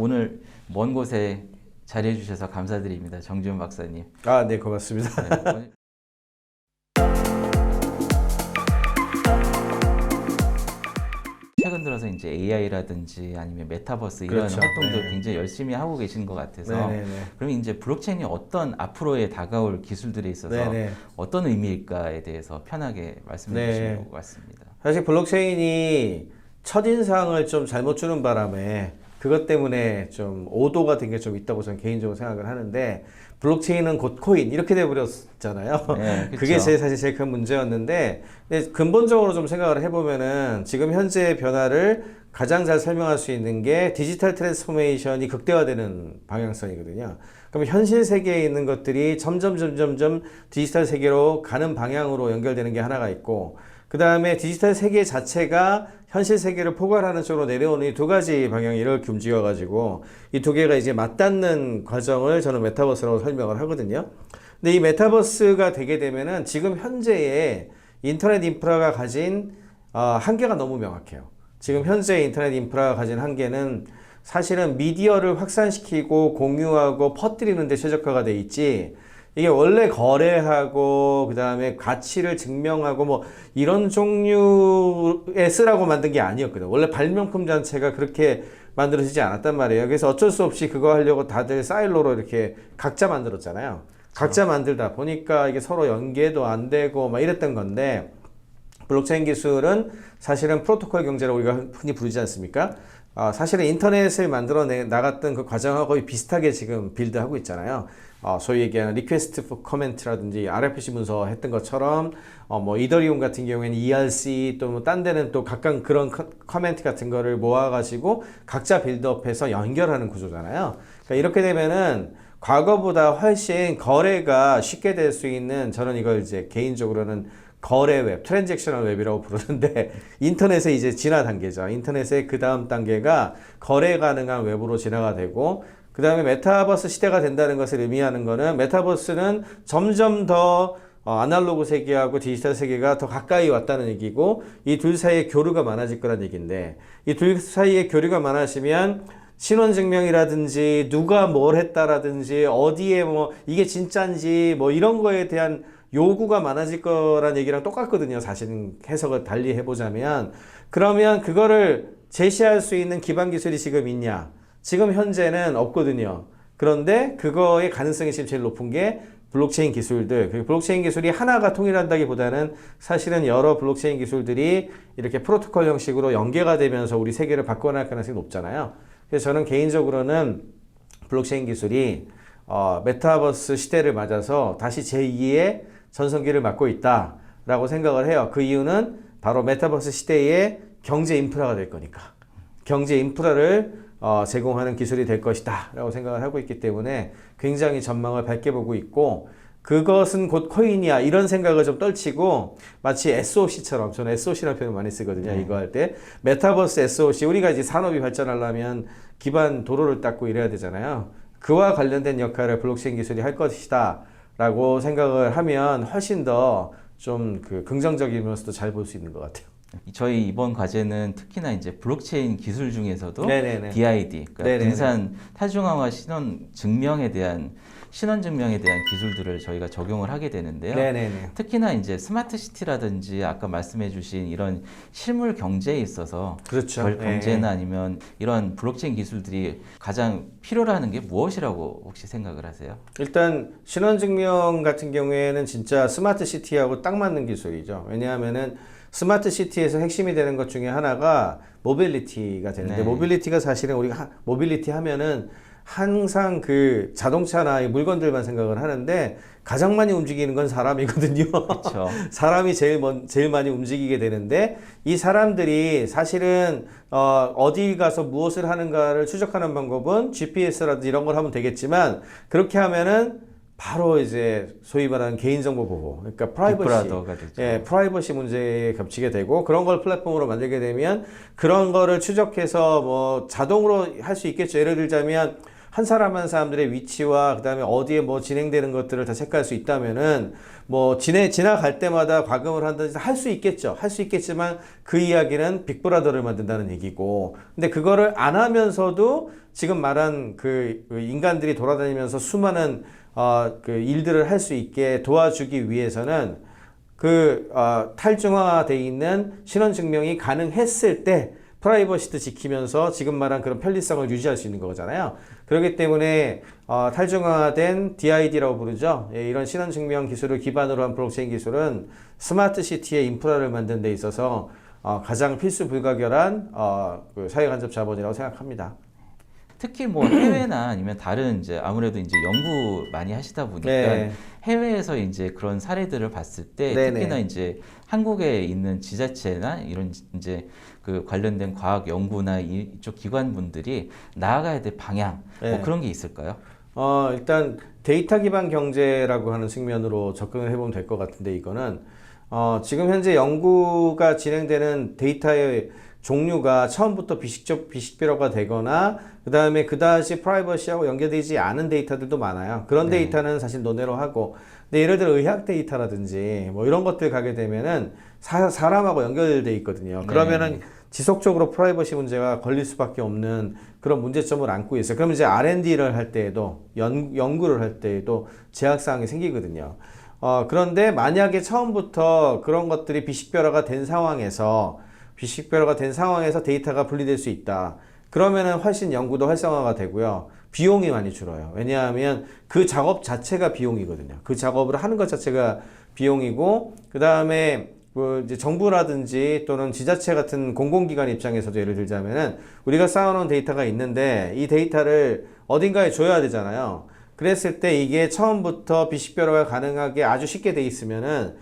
오늘 먼 곳에 자리해 주셔서 감사드립니다. 정지훈 박사님. 아, 네, 고맙습니다. 네, 최근 들어서 이제 AI라든지 아니면 메타버스 이런 그렇죠. 활동들 네. 굉장히 열심히 하고 계신 것 같아서 네네네. 그럼 이제 블록체인이 어떤 앞으로의 다가올 기술들에 있어서 네네. 어떤 의미일까에 대해서 편하게 말씀해 주시면 것 같습니다. 사실 블록체인이 첫인상을 좀 잘못 주는 바람에 그것 때문에 좀 오도가 된 게 좀 있다고 저는 개인적으로 생각을 하는데, 블록체인은 곧 코인 이렇게 돼버렸잖아요. 네, 그게 사실 제일 큰 문제였는데, 근데 근본적으로 좀 생각을 해보면은 지금 현재의 변화를 가장 잘 설명할 수 있는 게 디지털 트랜스포메이션이 극대화되는 방향성이거든요. 그럼 현실 세계에 있는 것들이 점점 디지털 세계로 가는 방향으로 연결되는 게 하나가 있고, 그 다음에 디지털 세계 자체가 현실 세계를 포괄하는 쪽으로 내려오는 이 두 가지 방향이 이렇게 움직여가지고 이 두 개가 이제 맞닿는 과정을 저는 메타버스라고 설명을 하거든요. 근데 이 메타버스가 되게 되면은 지금 현재의 인터넷 인프라가 가진 한계가 너무 명확해요. 지금 현재 인터넷 인프라가 가진 한계는 사실은 미디어를 확산시키고 공유하고 퍼뜨리는 데 최적화가 돼 있지, 이게 원래 거래하고 그 다음에 가치를 증명하고 뭐 이런 종류의 쓰라고 만든 게 아니었거든. 원래 발명품 자체가 그렇게 만들어지지 않았단 말이에요. 그래서 어쩔 수 없이 그거 하려고 다들 사일로로 이렇게 각자 만들었잖아요. 각자 만들다 보니까 이게 서로 연계도 안 되고 막 이랬던 건데, 블록체인 기술은 사실은 프로토콜 경제라고 우리가 흔히 부르지 않습니까? 사실은 인터넷을 만들어 나갔던 그 과정하고 거의 비슷하게 지금 빌드하고 있잖아요. 소위 얘기하는 리퀘스트 포 커멘트라든지 RFC 문서 했던 것처럼 뭐 이더리움 같은 경우에는 ERC 또 뭐 딴 데는 또 각각 그런 커멘트 같은 거를 모아가지고 각자 빌드업해서 연결하는 구조잖아요. 그러니까 이렇게 되면은 과거보다 훨씬 거래가 쉽게 될 수 있는, 저는 이걸 이제 개인적으로는 거래 웹, 트랜잭셔널 웹이라고 부르는데, 인터넷의 이제 진화 단계죠. 인터넷의 그 다음 단계가 거래 가능한 웹으로 진화가 되고, 그 다음에 메타버스 시대가 된다는 것을 의미하는 거는, 메타버스는 점점 더 아날로그 세계하고 디지털 세계가 더 가까이 왔다는 얘기고, 이 둘 사이에 교류가 많아질 거란 얘기인데, 이 둘 사이에 교류가 많아지면 신원증명이라든지 누가 뭘 했다라든지 어디에 뭐 이게 진짜인지 뭐 이런 거에 대한 요구가 많아질 거란 얘기랑 똑같거든요. 사실은 해석을 달리 해보자면. 그러면 그거를 제시할 수 있는 기반 기술이 지금 있냐? 지금 현재는 없거든요. 그런데 그거의 가능성이 지금 제일 높은 게 블록체인 기술들. 블록체인 기술이 하나가 통일한다기보다는 사실은 여러 블록체인 기술들이 이렇게 프로토콜 형식으로 연계가 되면서 우리 세계를 바꿔나갈 가능성이 높잖아요. 그래서 저는 개인적으로는 블록체인 기술이 메타버스 시대를 맞아서 다시 제2의 전성기를 맞고 있다라고 생각을 해요. 그 이유는 바로 메타버스 시대의 경제 인프라가 될 거니까. 경제 인프라를 제공하는 기술이 될 것이다 라고 생각을 하고 있기 때문에 굉장히 전망을 밝게 보고 있고, 그것은 곧 코인이야 이런 생각을 좀 떨치고, 마치 SOC처럼, 저는 SOC라는 표현을 많이 쓰거든요. 이거 할 때 메타버스 SOC, 우리가 이제 산업이 발전하려면 기반 도로를 닦고 이래야 되잖아요. 그와 관련된 역할을 블록체인 기술이 할 것이다 라고 생각을 하면 훨씬 더 좀 그 긍정적이면서도 잘 볼 수 있는 것 같아요. 저희 이번 과제는 특히나 이제 블록체인 기술 중에서도 네네네. DID, 그러니까 네네네. 분산 타중앙화 신원 증명에 대한 기술들을 저희가 적용을 하게 되는데요. 네네네. 특히나 이제 스마트 시티라든지 아까 말씀해주신 이런 실물 경제에 있어서 그렇죠. 경제나 아니면 이런 블록체인 기술들이 가장 필요로 하는 게 무엇이라고 혹시 생각을 하세요? 일단 신원증명 같은 경우에는 진짜 스마트 시티하고 딱 맞는 기술이죠. 왜냐하면은 스마트 시티에서 핵심이 되는 것 중에 하나가 모빌리티가 되는데, 모빌리티가 사실은 우리가 모빌리티 하면은 항상 그 자동차나 물건들만 생각을 하는데 가장 많이 움직이는 건 사람이거든요. 그렇죠. 사람이 제일 많이 움직이게 되는데, 이 사람들이 사실은 어디 가서 무엇을 하는가를 추적하는 방법은 GPS라든지 이런 걸 하면 되겠지만, 그렇게 하면은 바로 이제 소위 말하는 개인정보 보호, 그러니까 프라이버시, 프라이버시 문제에 겹치게 되고, 그런 걸 플랫폼으로 만들게 되면 그런 거를 추적해서 뭐 자동으로 할 수 있겠죠. 예를 들자면 한 사람 한 사람들의 위치와 그다음에 어디에 뭐 진행되는 것들을 다 체크할 수 있다면은 뭐 지나갈 때마다 과금을 한다든지 할 수 있겠죠. 할 수 있겠지만 그 이야기는 빅브라더를 만든다는 얘기고. 근데 그거를 안 하면서도 지금 말한 그 인간들이 돌아다니면서 수많은 그 일들을 할 수 있게 도와주기 위해서는 탈중화되어 있는 신원증명이 가능했을 때 프라이버시도 지키면서 지금 말한 그런 편리성을 유지할 수 있는 거잖아요. 그렇기 때문에 탈중화된 DID라고 부르죠. 예, 이런 신원증명 기술을 기반으로 한 블록체인 기술은 스마트 시티의 인프라를 만드는 데 있어서 가장 필수 불가결한 그 사회간접 자본이라고 생각합니다. 특히 뭐 해외나 아니면 다른 이제 아무래도 이제 연구 많이 하시다 보니까 네. 해외에서 이제 그런 사례들을 봤을 때 네네. 특히나 이제 한국에 있는 지자체나 이런 이제 그 관련된 과학 연구나 이쪽 기관분들이 나아가야 될 방향 뭐 네. 그런 게 있을까요? 일단 데이터 기반 경제라고 하는 측면으로 접근을 해보면 될 것 같은데 이거는 지금 현재 연구가 진행되는 데이터의 종류가 처음부터 비식별화가 되거나 그 다음에 그다지 프라이버시하고 연계되지 않은 데이터들도 많아요. 그런 네. 데이터는 사실 논외로 하고 근데 예를 들어 의학 데이터라든지 뭐 이런 것들 가게 되면은 사람하고 연결돼 있거든요. 네. 그러면은 지속적으로 프라이버시 문제가 걸릴 수밖에 없는 그런 문제점을 안고 있어요. 그럼 이제 R&D를 할 때에도 연구를 할 때에도 제약사항이 생기거든요. 그런데 만약에 처음부터 그런 것들이 비식별화가 된 상황에서 데이터가 분리될 수 있다. 그러면은 훨씬 연구도 활성화가 되고요. 비용이 많이 줄어요. 왜냐하면 그 작업 자체가 비용이거든요. 그 작업을 하는 것 자체가 비용이고, 그 다음에 뭐 이제 정부라든지 또는 지자체 같은 공공기관 입장에서도 예를 들자면은 우리가 쌓아놓은 데이터가 있는데 이 데이터를 어딘가에 줘야 되잖아요. 그랬을 때 이게 처음부터 비식별화가 가능하게 아주 쉽게 돼 있으면은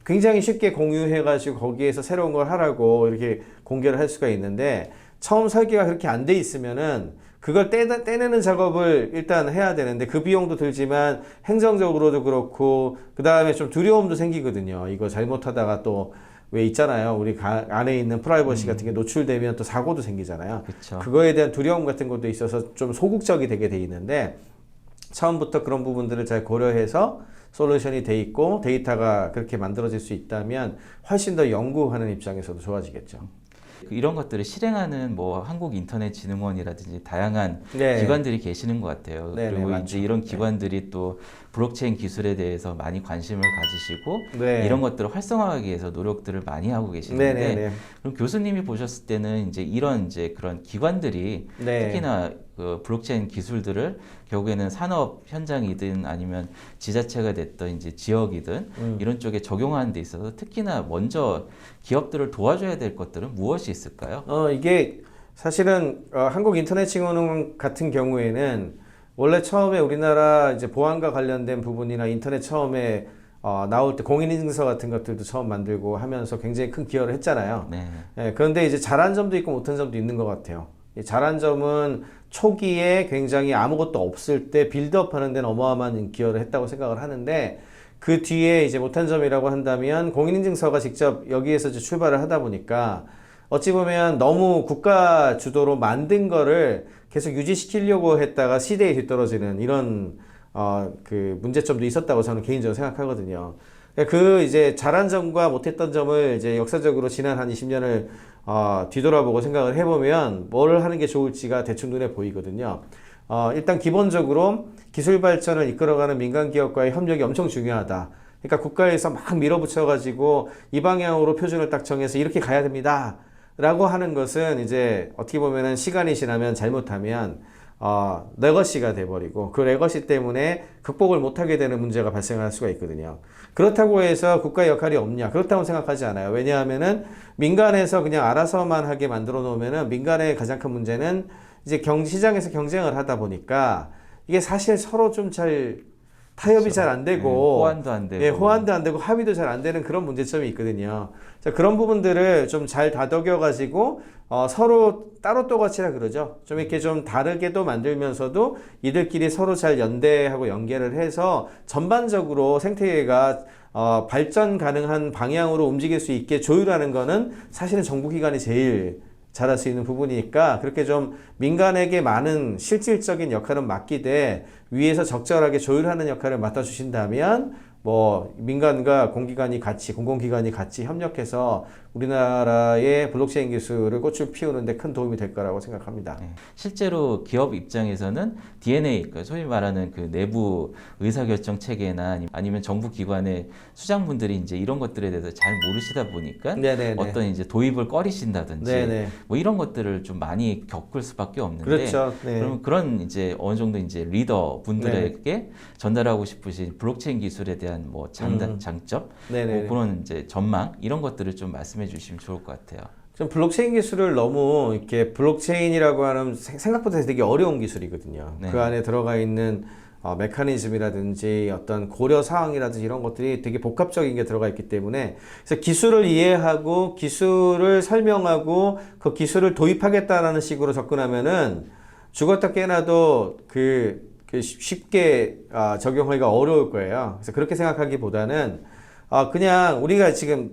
굉장히 쉽게 공유해가지고 거기에서 새로운 걸 하라고 이렇게 공개를 할 수가 있는데 처음 설계가 그렇게 안 돼 있으면은 그걸 떼내는 작업을 일단 해야 되는데 그 비용도 들지만 행정적으로도 그렇고 그 다음에 좀 두려움도 생기거든요. 이거 잘못하다가 또 왜 있잖아요. 우리 안에 있는 프라이버시 같은 게 노출되면 또 사고도 생기잖아요. 그쵸. 그거에 대한 두려움 같은 것도 있어서 좀 소극적이 되게 돼 있는데 처음부터 그런 부분들을 잘 고려해서 솔루션이 돼 있고 데이터가 그렇게 만들어질 수 있다면 훨씬 더 연구하는 입장에서도 좋아지겠죠. 이런 것들을 실행하는 뭐 한국인터넷진흥원이라든지 다양한 네. 기관들이 계시는 것 같아요. 네, 그리고 네, 이제 맞죠. 이런 네. 기관들이 또 블록체인 기술에 대해서 많이 관심을 가지시고 네. 이런 것들을 활성화하기 위해서 노력들을 많이 하고 계시는데 네, 네, 네. 그럼 교수님이 보셨을 때는 이제 이런 이제 그런 기관들이 네. 특히나 그 블록체인 기술들을 결국에는 산업 현장이든 아니면 지자체가 됐던 이제 지역이든 이런 쪽에 적용하는 데 있어서 특히나 먼저 기업들을 도와줘야 될 것들은 무엇이 있을까요? 이게 사실은 한국인터넷진흥원 같은 경우에는 원래 처음에 우리나라 이제 보안과 관련된 부분이나 인터넷 처음에 나올 때 공인인증서 같은 것들도 처음 만들고 하면서 굉장히 큰 기여를 했잖아요. 네. 예, 그런데 이제 잘한 점도 있고 못한 점도 있는 것 같아요. 잘한 점은 초기에 굉장히 아무것도 없을 때 빌드업 하는 데는 어마어마한 기여를 했다고 생각을 하는데 그 뒤에 이제 못한 점이라고 한다면 공인인증서가 직접 여기에서 이제 출발을 하다 보니까 어찌 보면 너무 국가 주도로 만든 거를 계속 유지시키려고 했다가 시대에 뒤떨어지는 이런 그 문제점도 있었다고 저는 개인적으로 생각하거든요. 그 이제 잘한 점과 못했던 점을 이제 역사적으로 지난 한 20년을 뒤돌아보고 생각을 해보면 뭘 하는 게 좋을지가 대충 눈에 보이거든요. 일단 기본적으로 기술 발전을 이끌어가는 민간 기업과의 협력이 엄청 중요하다. 그러니까 국가에서 막 밀어붙여가지고 이 방향으로 표준을 딱 정해서 이렇게 가야 됩니다. 라고 하는 것은 이제 어떻게 보면은 시간이 지나면 잘못하면 레거시가 돼버리고 그 레거시 때문에 극복을 못하게 되는 문제가 발생할 수가 있거든요. 그렇다고 해서 국가의 역할이 없냐? 그렇다고 생각하지 않아요. 왜냐하면은 민간에서 그냥 알아서만 하게 만들어 놓으면은 민간의 가장 큰 문제는 이제 시장에서 경쟁을 하다 보니까 이게 사실 서로 좀 잘 타협이 그렇죠. 잘 안 되고 네, 호환도 안 되고 예, 호환도 안 되고 합의도 잘 안 되는 그런 문제점이 있거든요. 자, 그런 부분들을 좀 잘 다독여 가지고 서로 따로 또같이라 그러죠. 좀 이렇게 좀 다르게도 만들면서도 이들끼리 서로 잘 연대하고 연계를 해서 전반적으로 생태계가 발전 가능한 방향으로 움직일 수 있게 조율하는 거는 사실은 정부기관이 제일 잘할 수 있는 부분이니까 그렇게 좀 민간에게 많은 실질적인 역할은 맡기되 위에서 적절하게 조율하는 역할을 맡아주신다면 뭐 민간과 공기관이 같이 공공기관이 같이 협력해서 우리나라의 블록체인 기술을 꽃을 피우는 데 큰 도움이 될 거라고 생각합니다. 네. 실제로 기업 입장에서는 DNA, 그러니까 소위 말하는 그 내부 의사결정 체계나 아니면 정부 기관의 수장분들이 이제 이런 것들에 대해서 잘 모르시다 보니까 네네네. 어떤 이제 도입을 꺼리신다든지 네네. 뭐 이런 것들을 좀 많이 겪을 수밖에 없는데 그렇죠. 네. 그러면 그런 이제 어느 정도 이제 리더 분들에게 전달하고 싶으신 블록체인 기술에 대한 뭐 장점, 네네. 뭐 그런 이제 전망 이런 것들을 좀 말씀해 주시면 좋을 것 같아요. 좀 블록체인 기술을 너무 이렇게 블록체인이라고 하는 생각보다 되게 어려운 기술이거든요. 네. 그 안에 들어가 있는 메커니즘이라든지 어떤 고려 사항이라든지 이런 것들이 되게 복합적인 게 들어가 있기 때문에 그래서 기술을 이해하고 기술을 설명하고 그 기술을 도입하겠다라는 식으로 접근하면은 죽었다 깨나도 쉽게 적용하기가 어려울 거예요. 그래서 그렇게 생각하기보다는 그냥 우리가 지금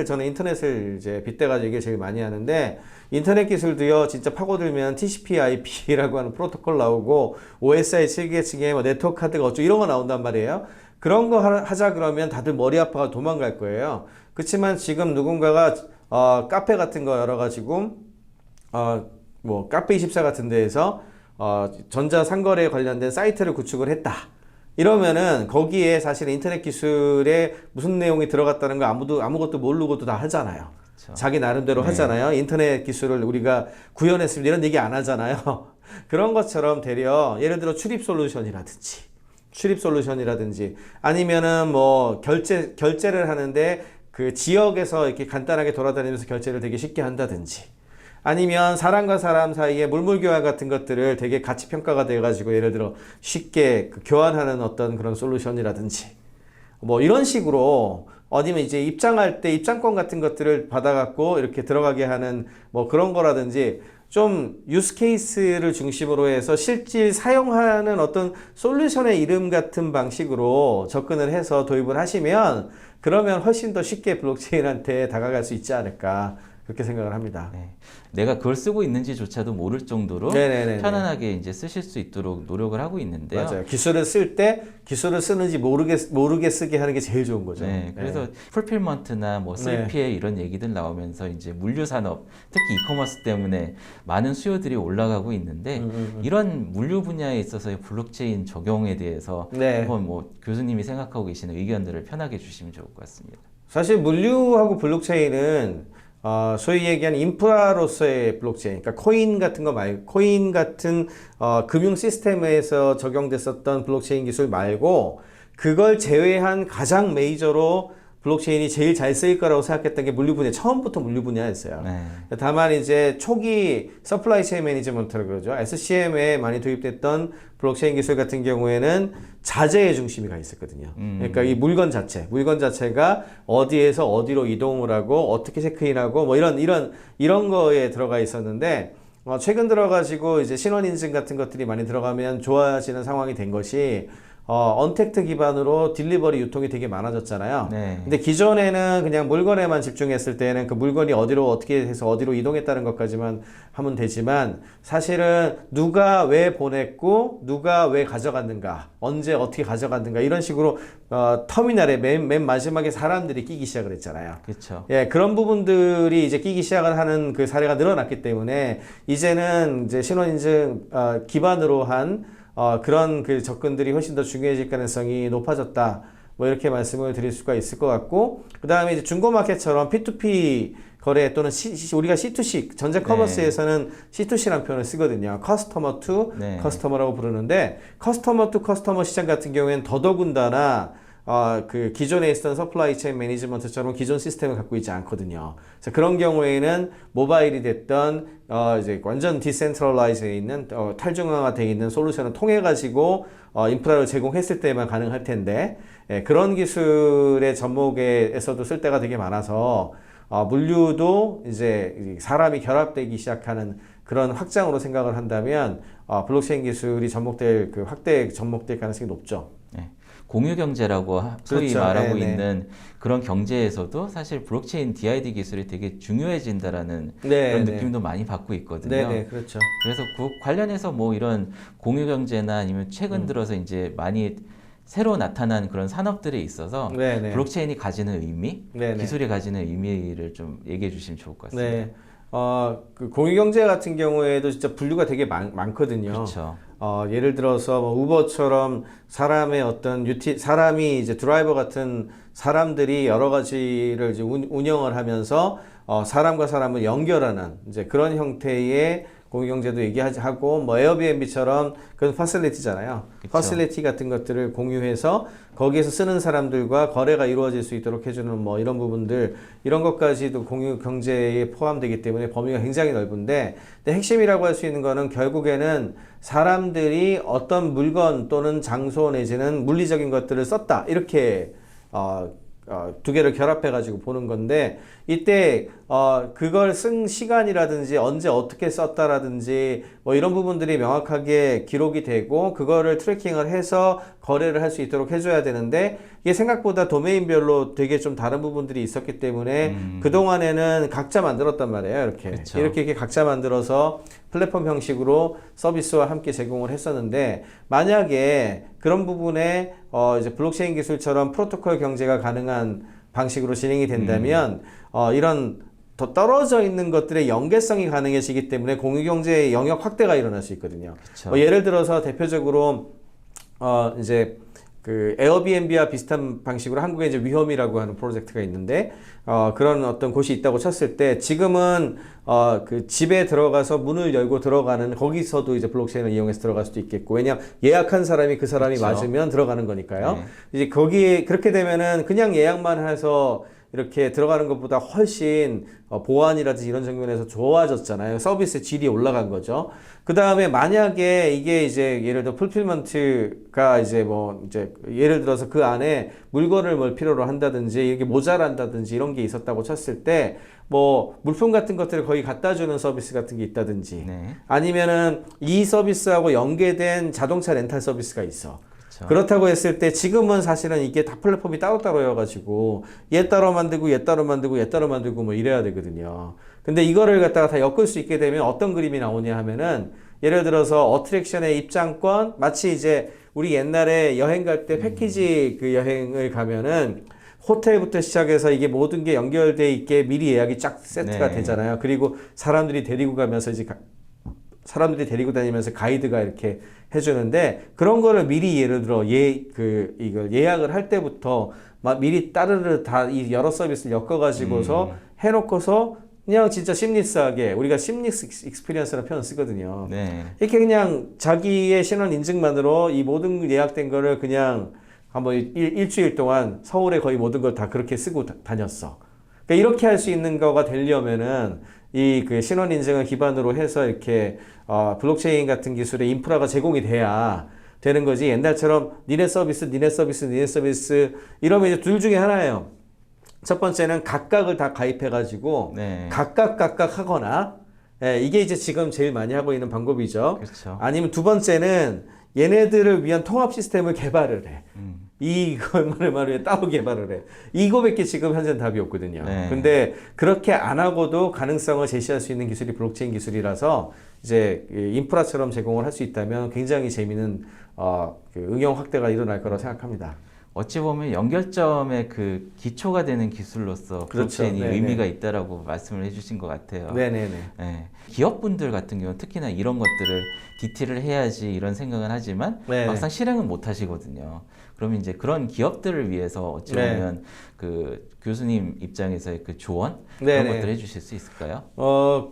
저는 인터넷을 이제 빗대가지고 얘기를 제일 많이 하는데 인터넷 기술도요, 진짜 파고들면 TCP/IP라고 하는 프로토콜 나오고 OSI 7계층에 뭐 네트워크 카드가 어쩌고 이런 거 나온단 말이에요. 그런 거 하자 그러면 다들 머리 아파가 도망갈 거예요. 그렇지만 지금 누군가가 카페 같은 거 열어가지고 뭐 카페24 같은 데에서 전자상거래에 관련된 사이트를 구축을 했다. 이러면은 거기에 사실 인터넷 기술에 무슨 내용이 들어갔다는 거 아무것도 모르고도 다 하잖아요. 그렇죠. 자기 나름대로 하잖아요. 인터넷 기술을 우리가 구현했습니다. 이런 얘기 안 하잖아요. 그런 것처럼 되려 예를 들어 출입 솔루션이라든지 아니면은 뭐 결제를 하는데 그 지역에서 이렇게 간단하게 돌아다니면서 결제를 되게 쉽게 한다든지 아니면 사람과 사람 사이에 물물교환 같은 것들을 되게 가치 평가가 돼가지고 예를 들어 쉽게 교환하는 어떤 그런 솔루션이라든지 뭐 이런 식으로 아니면 이제 입장할 때 입장권 같은 것들을 받아갖고 이렇게 들어가게 하는 뭐 그런 거라든지 좀 유스 케이스를 중심으로 해서 실질 사용하는 어떤 솔루션의 이름 같은 방식으로 접근을 해서 도입을 하시면 그러면 훨씬 더 쉽게 블록체인한테 다가갈 수 있지 않을까 그렇게 생각을 합니다. 네. 내가 그걸 쓰고 있는지조차도 모를 정도로 네네네네. 편안하게 이제 쓰실 수 있도록 노력을 하고 있는데요. 맞아요. 기술을 쓸 때 기술을 쓰는지 모르게 쓰게 하는 게 제일 좋은 거죠. 네, 그래서 풀필먼트나 뭐 3PL 이런 얘기들 나오면서 이제 물류 산업, 특히 이커머스 때문에 많은 수요들이 올라가고 있는데 이런 물류 분야에 있어서의 블록체인 적용에 대해서 한번 뭐 교수님이 생각하고 계시는 의견들을 편하게 주시면 좋을 것 같습니다. 사실 물류하고 블록체인은 소위 얘기하는 인프라로서의 블록체인, 그러니까 코인 같은 거 말고, 코인 같은 금융 시스템에서 적용됐었던 블록체인 기술 말고, 그걸 제외한 가장 메이저로 블록체인이 제일 잘 쓰일 거라고 생각했던 게 물류 분야, 처음부터 물류 분야였어요. 네. 다만 이제 초기 서플라이 체인 매니지먼트라고 그러죠. SCM에 많이 도입됐던 블록체인 기술 같은 경우에는 자재의 중심이 가 있었거든요. 그러니까 이 물건 자체가 어디에서 어디로 이동을 하고 어떻게 체크인하고 뭐 이런 거에 들어가 있었는데 최근 들어가지고 이제 신원 인증 같은 것들이 많이 들어가면 좋아지는 상황이 된 것이 언택트 기반으로 딜리버리 유통이 되게 많아졌잖아요. 네. 근데 기존에는 그냥 물건에만 집중했을 때는 그 물건이 어디로 어떻게 해서 어디로 이동했다는 것까지만 하면 되지만 사실은 누가 왜 보냈고 누가 왜 가져갔는가 언제 어떻게 가져갔는가 이런 식으로 터미널에 맨 마지막에 사람들이 끼기 시작을 했잖아요. 그렇죠. 예, 그런 부분들이 이제 끼기 시작을 하는 그 사례가 늘어났기 때문에 이제는 이제 신원인증 기반으로 한 그런 그 접근들이 훨씬 더 중요해질 가능성이 높아졌다. 뭐 이렇게 말씀을 드릴 수가 있을 것 같고, 그 다음에 이제 중고마켓처럼 P2P 거래 또는 우리가 C2C, 전자 커머스에서는 C2C라는 표현을 쓰거든요. 커스터머 투 커스터머라고 부르는데, 커스터머 투 커스터머 시장 같은 경우에는 더더군다나 그 기존에 있었던 서플라이 체인 매니지먼트처럼 기존 시스템을 갖고 있지 않거든요. 그래서 그런 경우에는 모바일이 됐던 이제 완전 디센트럴라이즈에 있는 탈중앙화되어 있는 솔루션을 통해 가지고 인프라를 제공했을 때만 가능할 텐데 그런 기술의 접목에서도 쓸 때가 되게 많아서 물류도 이제 사람이 결합되기 시작하는 그런 확장으로 생각을 한다면 블록체인 기술이 접목될 확대 접목될 가능성이 높죠. 네. 공유 경제라고 소위 그렇죠. 말하고 네네. 있는 그런 경제에서도 사실 블록체인 DID 기술이 되게 중요해진다라는 네, 그런 네. 느낌도 많이 받고 있거든요. 네네, 그렇죠. 그래서 그 관련해서 뭐 이런 공유 경제나 아니면 최근 들어서 이제 많이 새로 나타난 그런 산업들에 있어서 네네. 블록체인이 가지는 의미, 네네. 기술이 가지는 의미를 좀 얘기해 주시면 좋을 것 같습니다. 네. 그 공유경제 같은 경우에도 진짜 분류가 되게 많거든요. 그렇죠. 예를 들어서 뭐 우버처럼 사람의 어떤 사람이 이제 드라이버 같은 사람들이 여러 가지를 이제 운영을 하면서 사람과 사람을 연결하는 이제 그런 형태의 공유경제도 얘기하고 뭐 에어비앤비처럼 그런 파실리티잖아요. 그쵸. 파실리티 같은 것들을 공유해서 거기에서 쓰는 사람들과 거래가 이루어질 수 있도록 해주는 뭐 이런 부분들 이런 것까지도 공유 경제에 포함되기 때문에 범위가 굉장히 넓은데 근데 핵심이라고 할 수 있는 거는 결국에는 사람들이 어떤 물건 또는 장소 내지는 물리적인 것들을 썼다 이렇게 두 개를 결합해 가지고 보는 건데 이때 그걸 쓴 시간이라든지 언제 어떻게 썼다라든지 뭐 이런 부분들이 명확하게 기록이 되고 그거를 트래킹을 해서 거래를 할 수 있도록 해줘야 되는데 이게 생각보다 도메인별로 되게 좀 다른 부분들이 있었기 때문에 그동안에는 각자 만들었단 말이에요. 그쵸. 이렇게 각자 만들어서 플랫폼 형식으로 서비스와 함께 제공을 했었는데 만약에 그런 부분에 이제 블록체인 기술처럼 프로토콜 경제가 가능한 방식으로 진행이 된다면 이런 더 떨어져 있는 것들의 연계성이 가능해지기 때문에 공유경제의 영역 확대가 일어날 수 있거든요. 예를 들어서 대표적으로 이제 그 에어비앤비와 비슷한 방식으로 한국에 이제 위험이라고 하는 프로젝트가 있는데 그런 어떤 곳이 있다고 쳤을 때 지금은 그 집에 들어가서 문을 열고 들어가는 거기서도 이제 블록체인을 이용해서 들어갈 수도 있겠고 왜냐하면 예약한 사람이 그 사람이 그쵸. 맞으면 들어가는 거니까요. 네. 이제 거기에 그렇게 되면은 그냥 예약만 해서 이렇게 들어가는 것보다 훨씬 보안이라든지 이런 측면에서 좋아졌잖아요. 서비스의 질이 올라간 거죠. 그 다음에 만약에 이게 이제 예를 들어 풀필먼트가 이제 뭐 이제 예를 들어서 그 안에 물건을 뭘 필요로 한다든지 이게 모자란다든지 이런 게 있었다고 쳤을 때 뭐 물품 같은 것들을 거의 갖다 주는 서비스 같은 게 있다든지 네. 아니면은 이 서비스하고 연계된 자동차 렌탈 서비스가 있어. 그쵸. 그렇다고 했을 때 지금은 사실은 이게 다 플랫폼이 따로따로여가지고 얘 따로 만들고 얘 따로 만들고 얘 따로 만들고 뭐 이래야 되거든요. 근데 이거를 갖다가 다 엮을 수 있게 되면 어떤 그림이 나오냐 하면은 예를 들어서 어트랙션의 입장권 마치 이제 우리 옛날에 여행 갈 때 패키지 그 여행을 가면은 호텔부터 시작해서 이게 모든 게 연결돼 있게 미리 예약이 쫙 세트가 네. 되잖아요. 그리고 사람들이 데리고 가면서 이제 사람들이 데리고 다니면서 가이드가 이렇게 해주는데 그런 거를 미리 예를 들어 이걸 예약을 할 때부터 막 미리 따르르 다 이 여러 서비스를 엮어가지고서 해놓고서 그냥 진짜 심리스하게 우리가 심리스 익스피리언스라는 표현 쓰거든요. 네. 이렇게 그냥 자기의 신원 인증만으로 이 모든 예약된 거를 그냥 한번 일주일 동안 서울에 거의 모든 걸 다 그렇게 쓰고 다녔어. 그러니까 이렇게 할 수 있는 거가 되려면은 이 그 신원 인증을 기반으로 해서 이렇게 블록체인 같은 기술의 인프라가 제공이 돼야 되는 거지. 옛날처럼 니네 서비스 이러면 이제 둘 중에 하나예요. 첫 번째는 각각을 다 가입해가지고 네. 각각 하거나 이게 이제 지금 제일 많이 하고 있는 방법이죠. 그렇죠. 아니면 두 번째는 얘네들을 위한 통합 시스템을 개발을 해. 이것만을 따로 개발을 해. 이거밖에 지금 현재는 답이 없거든요. 네. 근데 그렇게 안 하고도 가능성을 제시할 수 있는 기술이 블록체인 기술이라서 이제 인프라처럼 제공을 할 수 있다면 굉장히 재미있는 그 응용 확대가 일어날 거라고 생각합니다. 어찌 보면 연결점의 그 기초가 되는 기술로서 블록체인이 네네. 의미가 있다라고 말씀을 해주신 것 같아요. 네네네. 네. 기업분들 같은 경우는 특히나 이런 것들을 DT를 해야지 이런 생각은 하지만 네네. 막상 실행은 못 하시거든요. 그러면 이제 그런 기업들을 위해서 어찌 보면 그 교수님 입장에서의 그 조언 그런 네네. 것들 해주실 수 있을까요?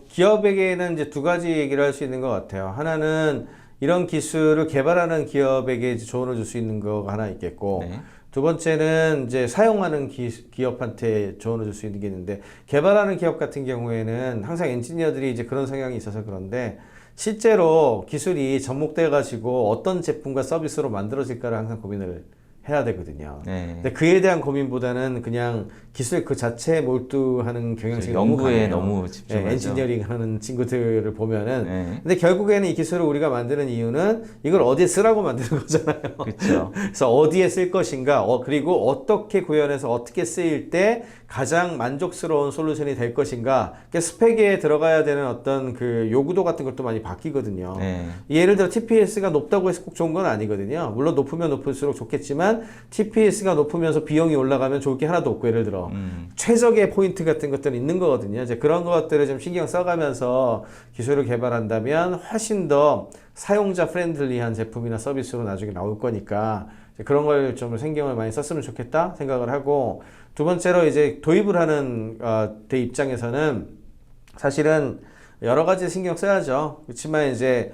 기업에게는 이제 두 가지 얘기를 할 수 있는 것 같아요. 하나는 이런 기술을 개발하는 기업에게 이제 조언을 줄 수 있는 거가 하나 있겠고, 네. 두 번째는 이제 사용하는 기업한테 조언을 줄 수 있는 게 있는데, 개발하는 기업 같은 경우에는 항상 엔지니어들이 이제 그런 성향이 있어서 그런데, 실제로 기술이 접목돼 가지고 어떤 제품과 서비스로 만들어질까를 항상 고민을 해야 되거든요. 네. 근데 그에 대한 고민보다는 그냥 기술 그 자체에 몰두하는 경향성이 너무 연구에 강해요. 너무 네, 집중하죠. 엔지니어링 하는 친구들을 보면은 네. 근데 결국에는 이 기술을 우리가 만드는 이유는 이걸 어디에 쓰라고 만드는 거잖아요. 그렇죠. 그래서 어디에 쓸 것인가, 그리고 어떻게 구현해서 어떻게 쓰일 때 가장 만족스러운 솔루션이 될 것인가. 그러니까 스펙에 들어가야 되는 어떤 그 요구도 같은 것도 많이 바뀌거든요. 네. 예를 들어 TPS가 높다고 해서 꼭 좋은 건 아니거든요. 물론 높으면 높을수록 좋겠지만 TPS가 높으면서 비용이 올라가면 좋을 게 하나도 없고, 예를 들어 최적의 포인트 같은 것들은 있는 거거든요. 이제 그런 것들을 좀 신경 써가면서 기술을 개발한다면 훨씬 더 사용자 프렌들리한 제품이나 서비스로 나중에 나올 거니까 이제 그런 걸 좀 신경을 많이 썼으면 좋겠다 생각을 하고, 두 번째로 이제 도입을 하는 데 입장에서는 사실은 여러 가지 신경 써야죠. 그렇지만 이제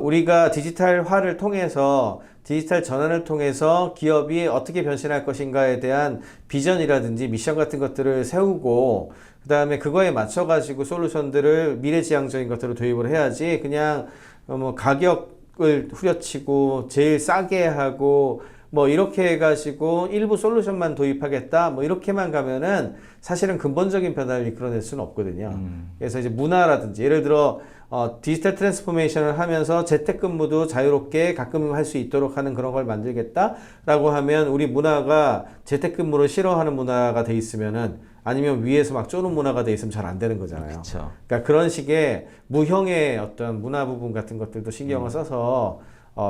우리가 디지털화를 통해서 디지털 전환을 통해서 기업이 어떻게 변신할 것인가에 대한 비전이라든지 미션 같은 것들을 세우고, 그 다음에 그거에 맞춰가지고 솔루션들을 미래지향적인 것들을 도입을 해야지, 그냥 뭐 가격을 후려치고 제일 싸게 하고 뭐 이렇게 해가지고 일부 솔루션만 도입하겠다 뭐 이렇게만 가면은 사실은 근본적인 변화를 이끌어낼 수는 없거든요. 그래서 이제 문화라든지 예를 들어 디지털 트랜스포메이션을 하면서 재택근무도 자유롭게 가끔 할 수 있도록 하는 그런 걸 만들겠다라고 하면, 우리 문화가 재택근무를 싫어하는 문화가 돼 있으면은, 아니면 위에서 막 쪼는 문화가 돼 있으면 잘 안 되는 거잖아요. 그쵸. 그러니까 그런 식의 무형의 어떤 문화 부분 같은 것들도 신경을 써서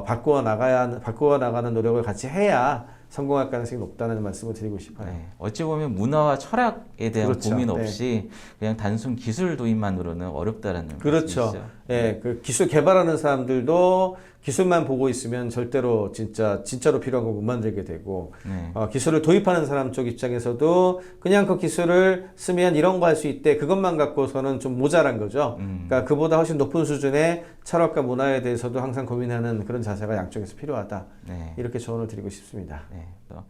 바꾸어 나가는 노력을 같이 해야 성공할 가능성이 높다는 말씀을 드리고 싶어요. 네. 어찌 보면 문화와 철학에 대한 그렇죠. 고민 네. 없이 그냥 단순 기술 도입만으로는 어렵다라는 그렇죠. 말씀이시죠. 예, 그 기술 개발하는 사람들도 기술만 보고 있으면 절대로 진짜로 필요한 거 못 만들게 되고, 네. 기술을 도입하는 사람 쪽 입장에서도 그냥 그 기술을 쓰면 이런 거 할 수 있대, 그것만 갖고서는 좀 모자란 거죠. 그러니까 그보다 훨씬 높은 수준의 철학과 문화에 대해서도 항상 고민하는 그런 자세가 양쪽에서 필요하다. 네. 이렇게 조언을 드리고 싶습니다. 네. 또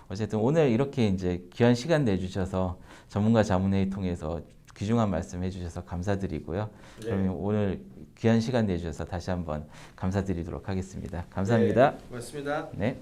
어쨌든 오늘 이렇게 이제 귀한 시간 내주셔서 전문가 자문회의 통해서 귀중한 말씀 해주셔서 감사드리고요. 네. 그러면 오늘 귀한 시간 내주셔서 다시 한번 감사드리도록 하겠습니다. 감사합니다. 네, 고맙습니다. 네.